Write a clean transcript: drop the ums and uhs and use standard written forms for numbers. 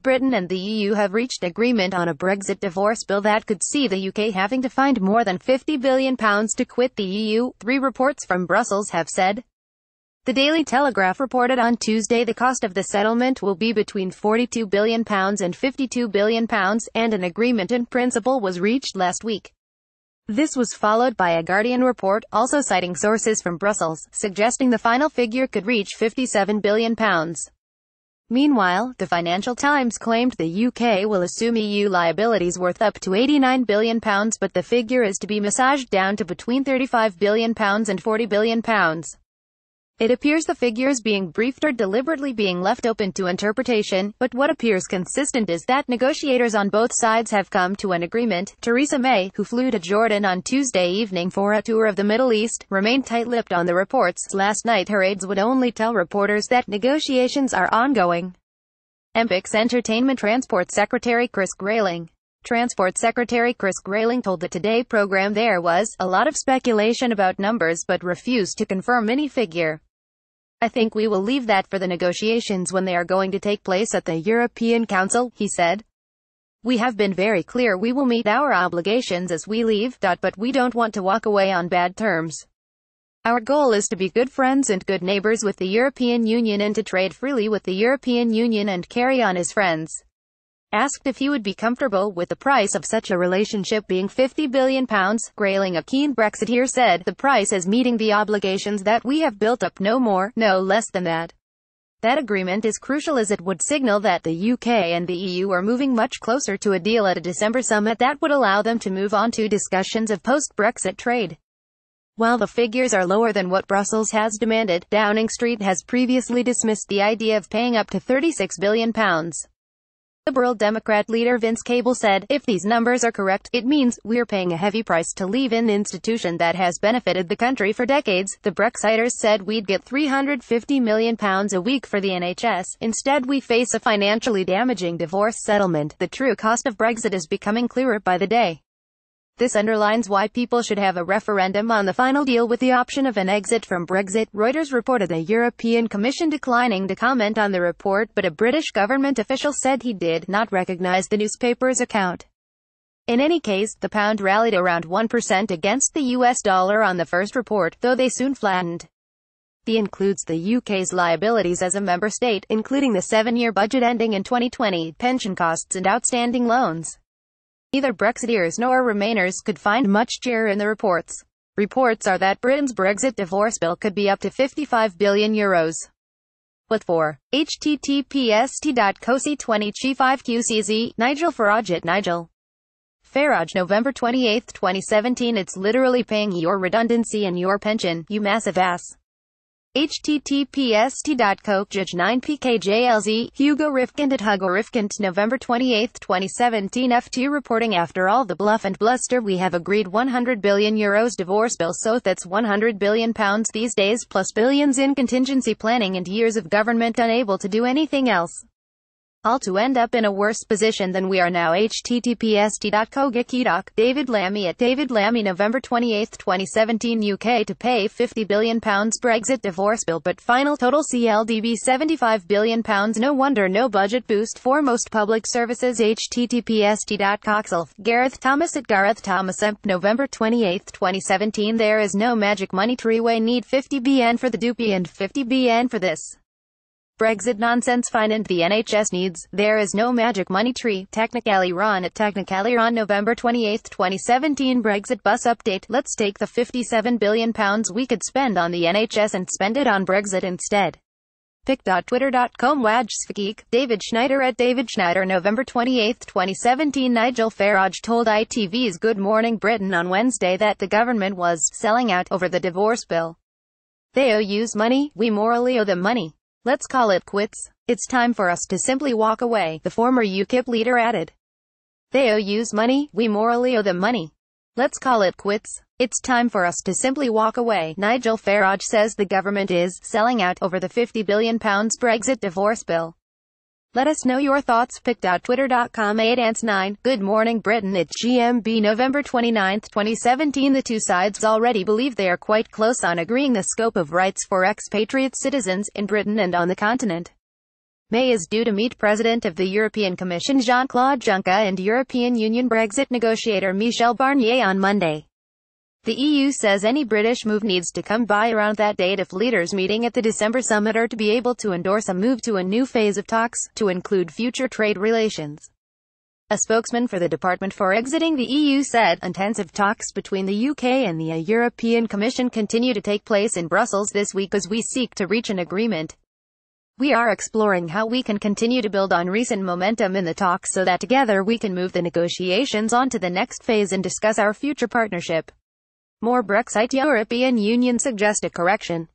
Britain and the EU have reached agreement on a Brexit divorce bill that could see the UK having to find more than £50 billion to quit the EU, 3 reports from Brussels have said. The Daily Telegraph reported on Tuesday the cost of the settlement will be between £42 billion and £52 billion, and an agreement in principle was reached last week. This was followed by a Guardian report, also citing sources from Brussels, suggesting the final figure could reach £57 billion. Meanwhile, the Financial Times claimed the UK will assume EU liabilities worth up to £89 billion, but the figure is to be massaged down to between £35 billion and £40 billion. It appears the figures being briefed or deliberately being left open to interpretation, but what appears consistent is that negotiators on both sides have come to an agreement. Theresa May, who flew to Jordan on Tuesday evening for a tour of the Middle East, remained tight-lipped on the reports. Last night her aides would only tell reporters that negotiations are ongoing. MPIC's Entertainment Transport Secretary Chris Grayling. Transport Secretary Chris Grayling told the Today program there was a lot of speculation about numbers but refused to confirm any figure. I think we will leave that for the negotiations when they are going to take place at the European Council, he said. We have been very clear we will meet our obligations as we leave, but we don't want to walk away on bad terms. Our goal is to be good friends and good neighbors with the European Union and to trade freely with the European Union and carry on as friends. Asked if he would be comfortable with the price of such a relationship being £50 billion, Grayling, a keen Brexiteer, said, the price is meeting the obligations that we have built up, no more, no less than that. That agreement is crucial as it would signal that the UK and the EU are moving much closer to a deal at a December summit that would allow them to move on to discussions of post-Brexit trade. While the figures are lower than what Brussels has demanded, Downing Street has previously dismissed the idea of paying up to £36 billion. Liberal Democrat leader Vince Cable said, if these numbers are correct, it means we're paying a heavy price to leave an institution that has benefited the country for decades. The Brexiters said we'd get £350 million a week for the NHS. Instead we face a financially damaging divorce settlement. The true cost of Brexit is becoming clearer by the day. This underlines why people should have a referendum on the final deal with the option of an exit from Brexit. Reuters reported the European Commission declining to comment on the report, but a British government official said he did not recognise the newspaper's account. In any case, the pound rallied around 1% against the US dollar on the first report, though they soon flattened. The includes the UK's liabilities as a member state, including the 7-year budget ending in 2020, pension costs and outstanding loans. Neither Brexiteers nor Remainers could find much cheer in the reports. Reports are that Britain's Brexit divorce bill could be up to €55 billion. What for? https://t.coc20g5qcz, Nigel Farage at Nigel Farage, November 28, 2017. It's literally paying your redundancy and your pension, you massive ass. https://t.coc9pkjlz, Hugo Rifkind at Hugo Rifkind, November 28, 2017. FT reporting, after all the bluff and bluster we have agreed €100 billion divorce bill, so that's £100 billion these days, plus billions in contingency planning and years of government unable to do anything else. All to end up in a worse position than we are now. https://t.co.gikidok, David Lammy at David Lammy, November 28, 2017. UK to pay £50 billion Brexit divorce bill, but final total CLDB £75 billion. No wonder no budget boost for most public services. https://t.coxelf, Gareth Thomas at Gareth Thomas Emp, November 28, 2017. There is no magic money tree. We need 50bn for the doopy and 50bn for this Brexit nonsense. Fine, and the NHS needs. There is no magic money tree. Technically Ron at Technically Ron, November 28, 2017. Brexit bus update. Let's take the £57 billion we could spend on the NHS and spend it on Brexit instead. Pic.twitter.com Wajsvgeek, David Schneider at David Schneider, November 28, 2017. Nigel Farage told ITV's Good Morning Britain on Wednesday that the government was selling out over the divorce bill. They owe us money, we morally owe them money. Let's call it quits. It's time for us to simply walk away, the former UKIP leader added. They owe us money, we morally owe them money. Let's call it quits. It's time for us to simply walk away. Nigel Farage says the government is selling out over the £50 billion Brexit divorce bill. Let us know your thoughts. Pic.twitter.com 8ans9. Good Morning Britain at GMB, November 29, 2017. The two sides already believe they are quite close on agreeing the scope of rights for expatriate citizens in Britain and on the continent. May is due to meet President of the European Commission Jean-Claude Juncker and European Union Brexit negotiator Michel Barnier on Monday. The EU says any British move needs to come by around that date if leaders meeting at the December summit are to be able to endorse a move to a new phase of talks, to include future trade relations. A spokesman for the Department for Exiting the EU said, intensive talks between the UK and the European Commission continue to take place in Brussels this week as we seek to reach an agreement. We are exploring how we can continue to build on recent momentum in the talks so that together we can move the negotiations on to the next phase and discuss our future partnership. More Brexit. European Union suggest a correction.